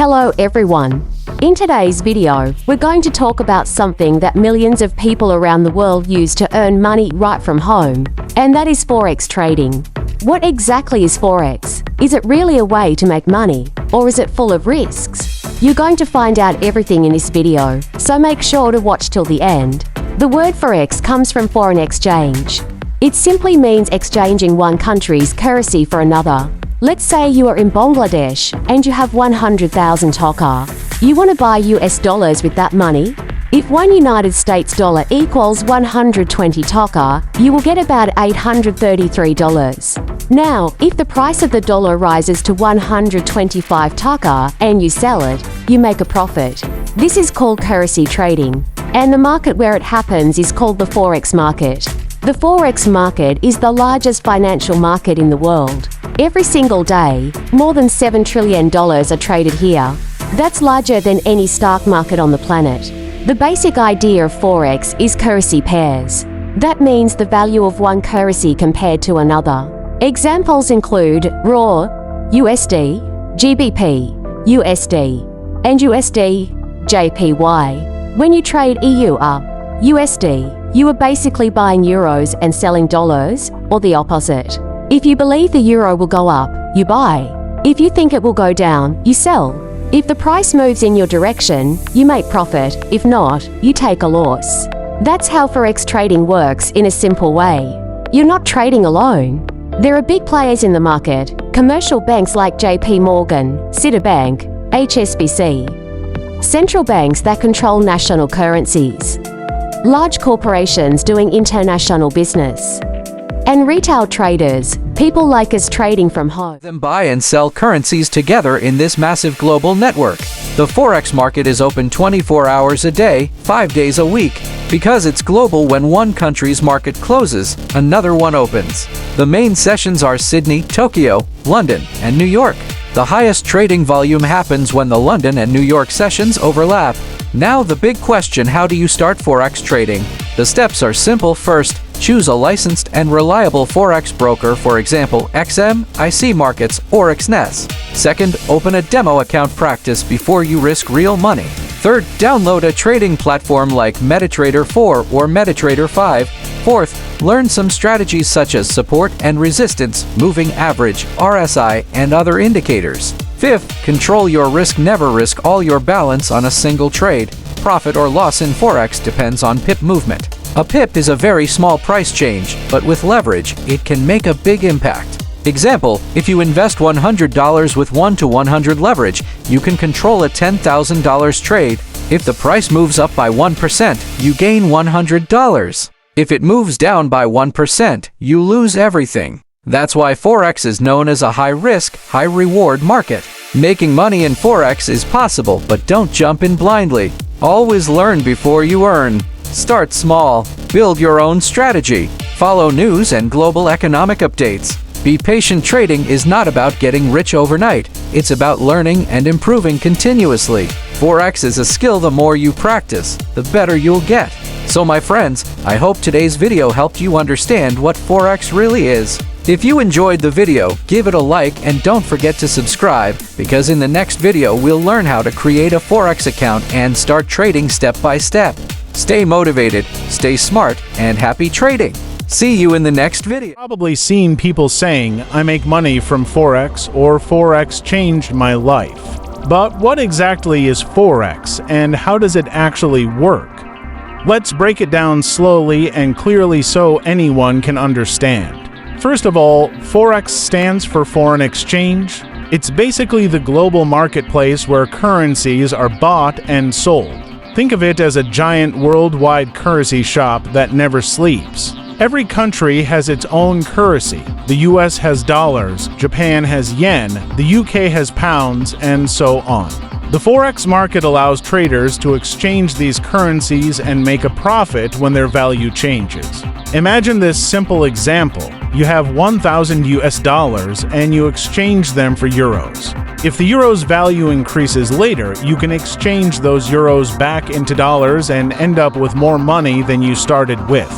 Hello everyone. In today's video, we're going to talk about something that millions of people around the world use to earn money right from home, and that is Forex trading. What exactly is Forex? Is it really a way to make money, or is it full of risks? You're going to find out everything in this video, so make sure to watch till the end. The word Forex comes from foreign exchange. It simply means exchanging one country's currency for another. Let's say you are in Bangladesh and you have 100,000 taka. You want to buy US dollars with that money? If one United States dollar equals 120 taka, you will get about $833. Now, if the price of the dollar rises to 125 taka and you sell it, you make a profit. This is called currency trading, and the market where it happens is called the Forex market. The Forex market is the largest financial market in the world. Every single day, more than $7 trillion are traded here. That's larger than any stock market on the planet. The basic idea of Forex is currency pairs. That means the value of one currency compared to another. Examples include RAW, USD, GBP, USD, and USD, JPY. When you trade EUR, USD, you are basically buying euros and selling dollars, or the opposite. If you believe the euro will go up, you buy. If you think it will go down, you sell. If the price moves in your direction, you make profit. If not, you take a loss. That's how Forex trading works in a simple way. You're not trading alone. There are big players in the market, commercial banks like JP Morgan, Citibank, HSBC, central banks that control national currencies, large corporations doing international business, and retail traders, people like us trading from home. Them buy and sell currencies together in this massive global network. The Forex market is open 24 hours a day, 5 days a week. Because it's global, when one country's market closes, another one opens. The main sessions are Sydney, Tokyo, London, and New York. The highest trading volume happens when the London and New York sessions overlap. Now the big question: how do you start Forex trading? The steps are simple. First, choose a licensed and reliable Forex broker, for example, XM, IC Markets, or XNES. Second, open a demo account. Practice before you risk real money. Third, download a trading platform like MetaTrader 4 or MetaTrader 5. Fourth, learn some strategies such as support and resistance, moving average, RSI, and other indicators. Fifth, control your risk. Never risk all your balance on a single trade. Profit or loss in Forex depends on pip movement. A pip is a very small price change, but with leverage, it can make a big impact. Example, if you invest $100 with 1-to-100 leverage, you can control a $10,000 trade. If the price moves up by 1%, you gain $100. If it moves down by 1%, you lose everything. That's why Forex is known as a high-risk, high-reward market. Making money in Forex is possible, but don't jump in blindly. Always learn before you earn. Start small. Build your own strategy. Follow news and global economic updates. Be patient. Trading is not about getting rich overnight. It's about learning and improving continuously. Forex is a skill. The more you practice, the better you'll get. So my friends, I hope today's video helped you understand what Forex really is. If you enjoyed the video, give it a like and don't forget to subscribe, because in the next video we'll learn how to create a Forex account and start trading step by step. Stay motivated, stay smart, and happy trading. See you in the next video. Probably seen people saying, I make money from Forex, or Forex changed my life. But what exactly is Forex, and how does it actually work? Let's break it down slowly and clearly so anyone can understand. First of all, Forex stands for foreign exchange. It's basically the global marketplace where currencies are bought and sold. Think of it as a giant worldwide currency shop that never sleeps. Every country has its own currency. The US has dollars, Japan has yen, the UK has pounds, and so on. The Forex market allows traders to exchange these currencies and make a profit when their value changes. Imagine this simple example. You have 1,000 US dollars and you exchange them for euros. If the euro's value increases later, you can exchange those euros back into dollars and end up with more money than you started with.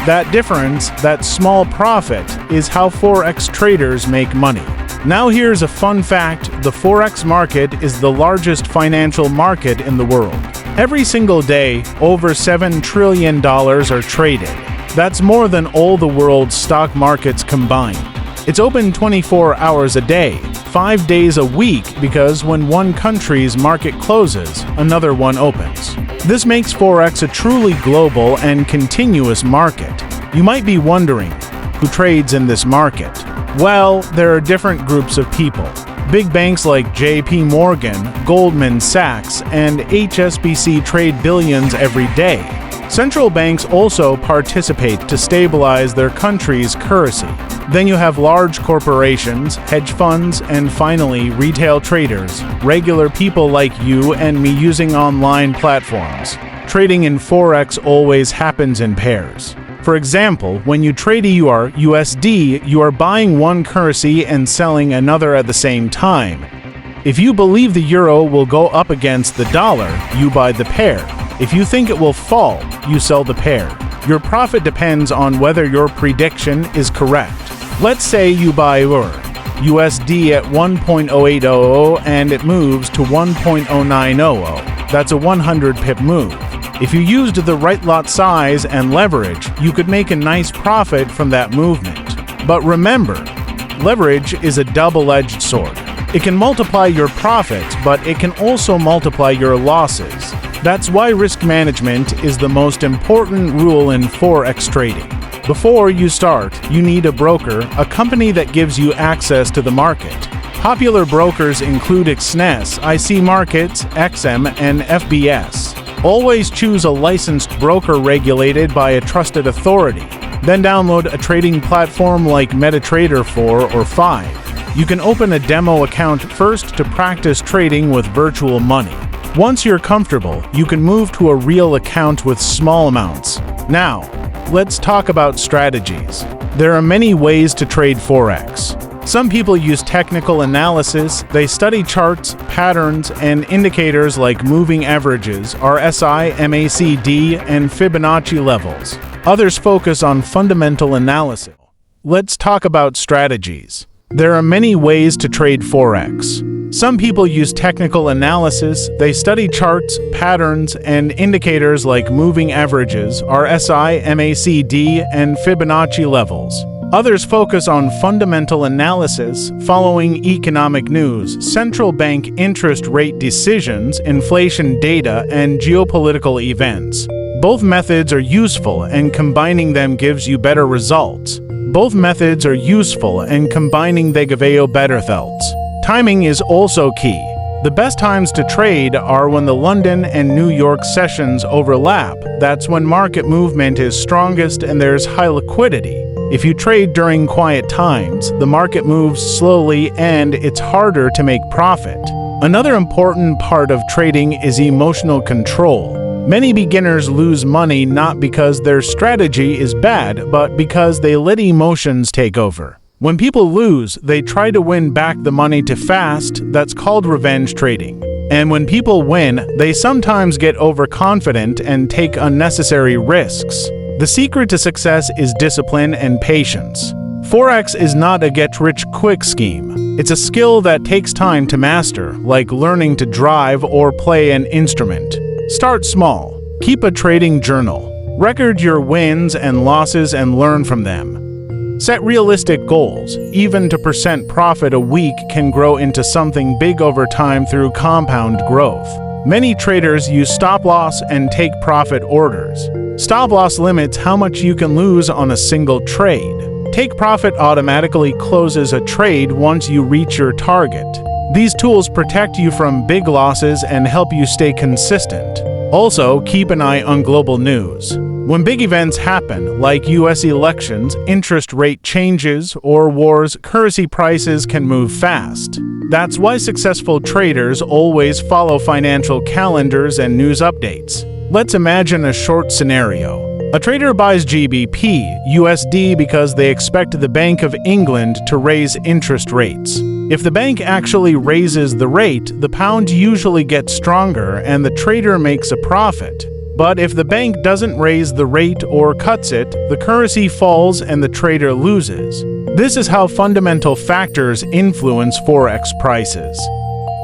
That difference, that small profit, is how Forex traders make money. Now here's a fun fact: the Forex market is the largest financial market in the world. Every single day, over $7 trillion are traded. That's more than all the world's stock markets combined. It's open 24 hours a day, 5 days a week, because when one country's market closes, another one opens. This makes Forex a truly global and continuous market. You might be wondering, who trades in this market? Well, there are different groups of people. Big banks like JP Morgan, Goldman Sachs, and HSBC trade billions every day. Central banks also participate to stabilize their country's currency. Then you have large corporations, hedge funds, and finally retail traders, regular people like you and me using online platforms. Trading in Forex always happens in pairs. For example, when you trade EUR USD, you are buying one currency and selling another at the same time. If you believe the euro will go up against the dollar, you buy the pair. If you think it will fall, you sell the pair. Your profit depends on whether your prediction is correct. Let's say you buy EUR USD at 1.0800 and it moves to 1.0900. That's a 100 pip move. If you used the right lot size and leverage, you could make a nice profit from that movement. But remember, leverage is a double-edged sword. It can multiply your profits, but it can also multiply your losses. That's why risk management is the most important rule in Forex trading. Before you start, you need a broker, a company that gives you access to the market. Popular brokers include Exness, IC Markets, XM, and FBS. Always choose a licensed broker regulated by a trusted authority. Then download a trading platform like MetaTrader 4 or 5. You can open a demo account first to practice trading with virtual money. Once you're comfortable, you can move to a real account with small amounts. Now, let's talk about strategies. There are many ways to trade Forex. Some people use technical analysis. They study charts, patterns, and indicators like moving averages, RSI, MACD, and Fibonacci levels. Others focus on fundamental analysis. Let's talk about strategies. There are many ways to trade Forex. Some people use technical analysis. They study charts, patterns, and indicators like moving averages, RSI, MACD, and Fibonacci levels. Others focus on fundamental analysis, following economic news, central bank interest rate decisions, inflation data, and geopolitical events. Both methods are useful, and combining them gives you better results. Both methods are useful, and combining they give you better results. Timing is also key. The best times to trade are when the London and New York sessions overlap. That's when market movement is strongest and there's high liquidity. If you trade during quiet times, the market moves slowly and it's harder to make profit. Another important part of trading is emotional control. Many beginners lose money not because their strategy is bad, but because they let emotions take over. When people lose, they try to win back the money too fast. That's called revenge trading. And when people win, they sometimes get overconfident and take unnecessary risks. The secret to success is discipline and patience. Forex is not a get-rich-quick scheme. It's a skill that takes time to master, like learning to drive or play an instrument. Start small. Keep a trading journal. Record your wins and losses and learn from them. Set realistic goals. Even 2% profit a week can grow into something big over time through compound growth. Many traders use stop-loss and take profit orders. Stop-loss limits how much you can lose on a single trade. Take profit automatically closes a trade once you reach your target. These tools protect you from big losses and help you stay consistent. Also, keep an eye on global news. When big events happen, like US elections, interest rate changes, or wars, currency prices can move fast. That's why successful traders always follow financial calendars and news updates. Let's imagine a short scenario. A trader buys GBP, USD because they expect the Bank of England to raise interest rates. If the bank actually raises the rate, the pound usually gets stronger and the trader makes a profit. But if the bank doesn't raise the rate or cuts it, the currency falls and the trader loses. This is how fundamental factors influence forex prices.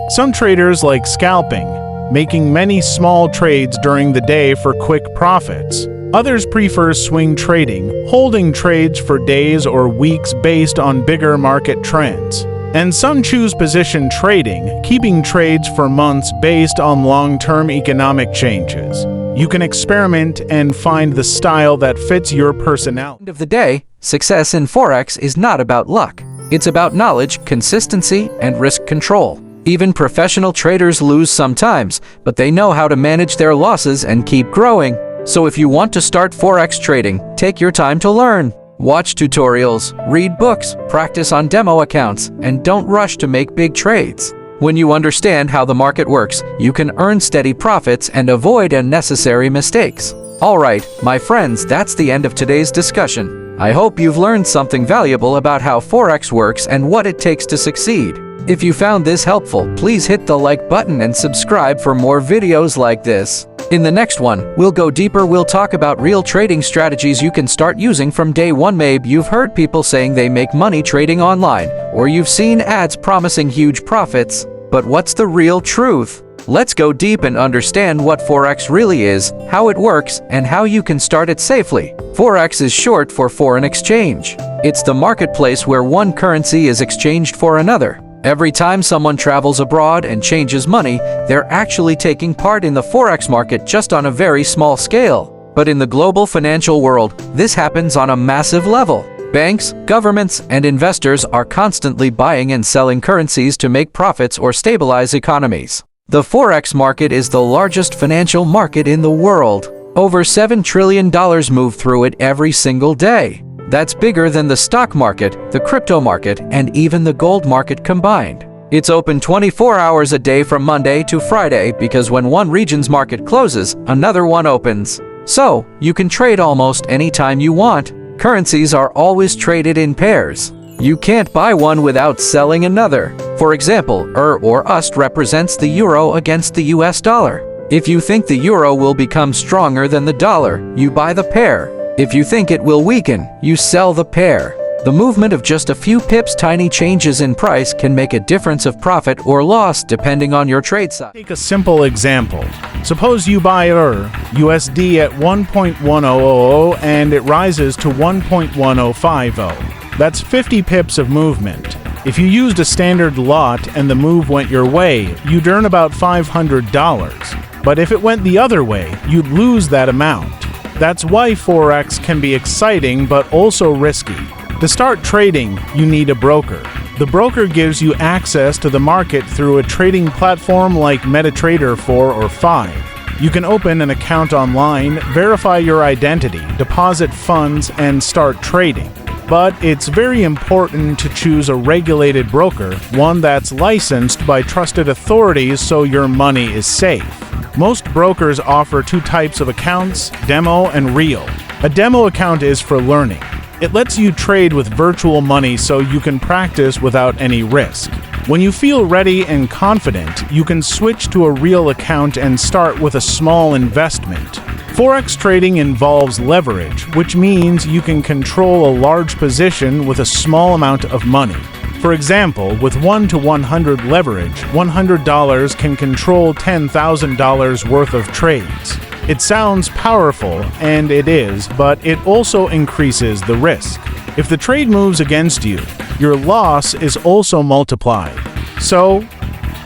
Some traders like scalping, making many small trades during the day for quick profits. Others prefer swing trading, holding trades for days or weeks based on bigger market trends. And some choose position trading, keeping trades for months based on long-term economic changes. You can experiment and find the style that fits your personality. End of the day, success in Forex is not about luck. It's about knowledge, consistency, and risk control. Even professional traders lose sometimes, but they know how to manage their losses and keep growing. So if you want to start Forex trading, take your time to learn. Watch tutorials, read books, practice on demo accounts, and don't rush to make big trades. When you understand how the market works, you can earn steady profits and avoid unnecessary mistakes. Alright, my friends, that's the end of today's discussion. I hope you've learned something valuable about how Forex works and what it takes to succeed. If you found this helpful, please hit the like button and subscribe for more videos like this. In the next one, we'll go deeper. We'll talk about real trading strategies you can start using from day one. Maybe you've heard people saying they make money trading online, or you've seen ads promising huge profits. But what's the real truth? Let's go deep and understand what Forex really is, how it works, and how you can start it safely. Forex is short for foreign exchange. It's the marketplace where one currency is exchanged for another. Every time someone travels abroad and changes money, they're actually taking part in the Forex market just on a very small scale. But in the global financial world, this happens on a massive level. Banks, governments, and investors are constantly buying and selling currencies to make profits or stabilize economies. The Forex market is the largest financial market in the world. Over $7 trillion move through it every single day. That's bigger than the stock market, the crypto market, and even the gold market combined. It's open 24 hours a day from Monday to Friday because when one region's market closes, another one opens. So, you can trade almost any time you want. Currencies are always traded in pairs. You can't buy one without selling another. For example, or USD represents the euro against the US dollar. If you think the euro will become stronger than the dollar, you buy the pair. If you think it will weaken, you sell the pair. The movement of just a few pips, tiny changes in price, can make a difference of profit or loss depending on your trade size. Take a simple example. Suppose you buy USD at 1.1000 and it rises to 1.1050. That's 50 pips of movement. If you used a standard lot and the move went your way, you'd earn about $500. But if it went the other way, you'd lose that amount. That's why Forex can be exciting but also risky. To start trading, you need a broker. The broker gives you access to the market through a trading platform like MetaTrader 4 or 5. You can open an account online, verify your identity, deposit funds, and start trading. But it's very important to choose a regulated broker, one that's licensed by trusted authorities so your money is safe. Most brokers offer two types of accounts, demo and real. A demo account is for learning. It lets you trade with virtual money so you can practice without any risk. When you feel ready and confident, you can switch to a real account and start with a small investment. Forex trading involves leverage, which means you can control a large position with a small amount of money. For example, with 1 to 100 leverage, $100 can control $10,000 worth of trades. It sounds powerful, and it is, but it also increases the risk. If the trade moves against you, your loss is also multiplied. So,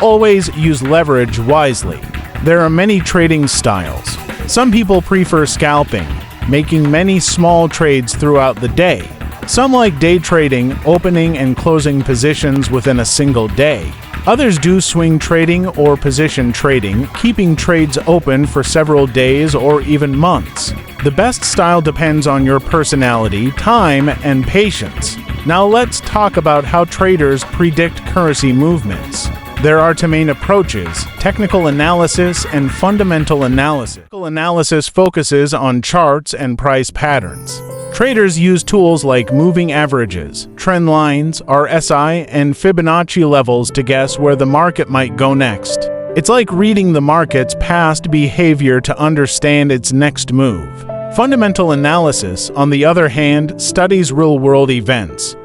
always use leverage wisely. There are many trading styles. Some people prefer scalping, making many small trades throughout the day. Some like day trading, opening and closing positions within a single day. Others do swing trading or position trading, keeping trades open for several days or even months. The best style depends on your personality, time, and patience. Now let's talk about how traders predict currency movements. There are two main approaches: technical analysis and fundamental analysis. Technical analysis focuses on charts and price patterns. Traders use tools like moving averages, trend lines, RSI, and Fibonacci levels to guess where the market might go next. It's like reading the market's past behavior to understand its next move. Fundamental analysis, on the other hand, studies real-world events.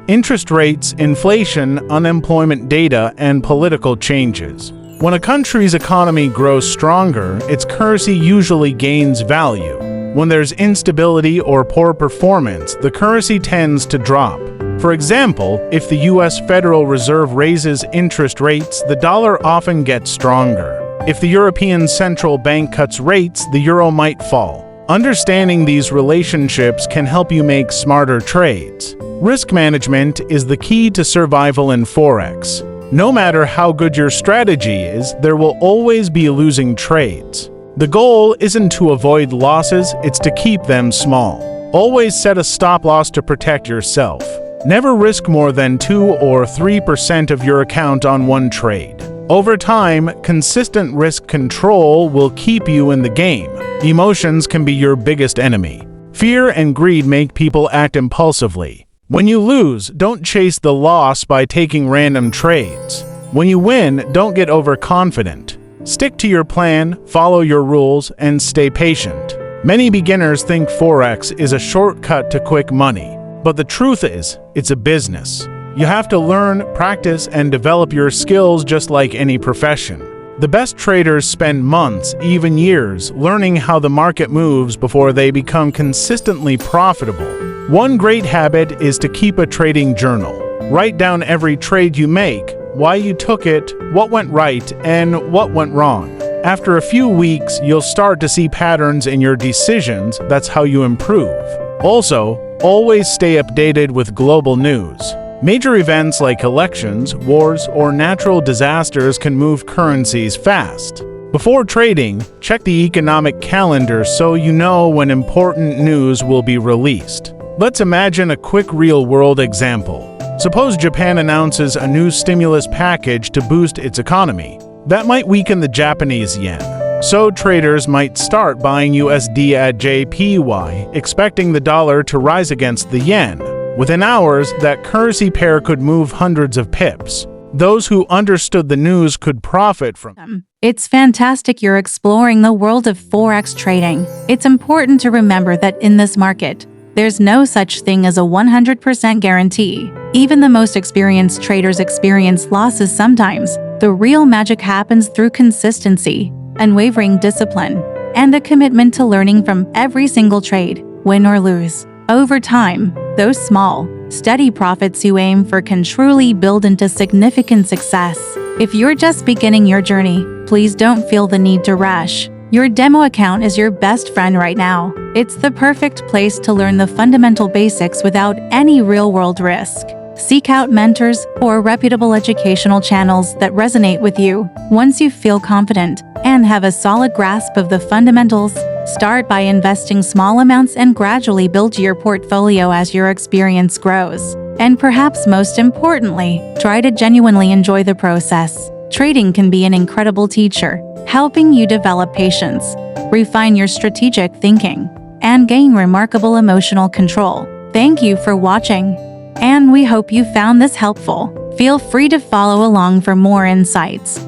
Interest rates, inflation, unemployment data, and political changes. When a country's economy grows stronger, its currency usually gains value. When there's instability or poor performance, the currency tends to drop. For example, if the US Federal Reserve raises interest rates, the dollar often gets stronger. If the European Central Bank cuts rates, the euro might fall. Understanding these relationships can help you make smarter trades. Risk management is the key to survival in Forex. No matter how good your strategy is, there will always be losing trades. The goal isn't to avoid losses, it's to keep them small. Always set a stop loss to protect yourself. Never risk more than 2 or 3% of your account on one trade. Over time, consistent risk control will keep you in the game. Emotions can be your biggest enemy. Fear and greed make people act impulsively. When you lose, don't chase the loss by taking random trades. When you win, don't get overconfident. Stick to your plan, follow your rules, and stay patient. Many beginners think Forex is a shortcut to quick money, but the truth is, it's a business. You have to learn, practice, and develop your skills just like any profession. The best traders spend months, even years, learning how the market moves before they become consistently profitable. One great habit is to keep a trading journal. Write down every trade you make, why you took it, what went right, and what went wrong. After a few weeks, you'll start to see patterns in your decisions. That's how you improve. Also, always stay updated with global news. Major events like elections, wars, or natural disasters can move currencies fast. Before trading, check the economic calendar so you know when important news will be released. Let's imagine a quick real-world example. Suppose Japan announces a new stimulus package to boost its economy. That might weaken the Japanese yen. So traders might start buying USD at JPY, expecting the dollar to rise against the yen. Within hours, that currency pair could move hundreds of pips. Those who understood the news could profit from it. It's fantastic you're exploring the world of Forex trading. It's important to remember that in this market, there's no such thing as a 100% guarantee. Even the most experienced traders experience losses sometimes. The real magic happens through consistency, unwavering discipline, and a commitment to learning from every single trade, win or lose. Over time, those small, steady profits you aim for can truly build into significant success. If you're just beginning your journey, please don't feel the need to rush. Your demo account is your best friend right now. It's the perfect place to learn the fundamental basics without any real-world risk. Seek out mentors or reputable educational channels that resonate with you. Once you feel confident and have a solid grasp of the fundamentals, start by investing small amounts and gradually build your portfolio as your experience grows. And perhaps most importantly, try to genuinely enjoy the process. Trading can be an incredible teacher, helping you develop patience, refine your strategic thinking, and gain remarkable emotional control. Thank you for watching, and we hope you found this helpful. Feel free to follow along for more insights.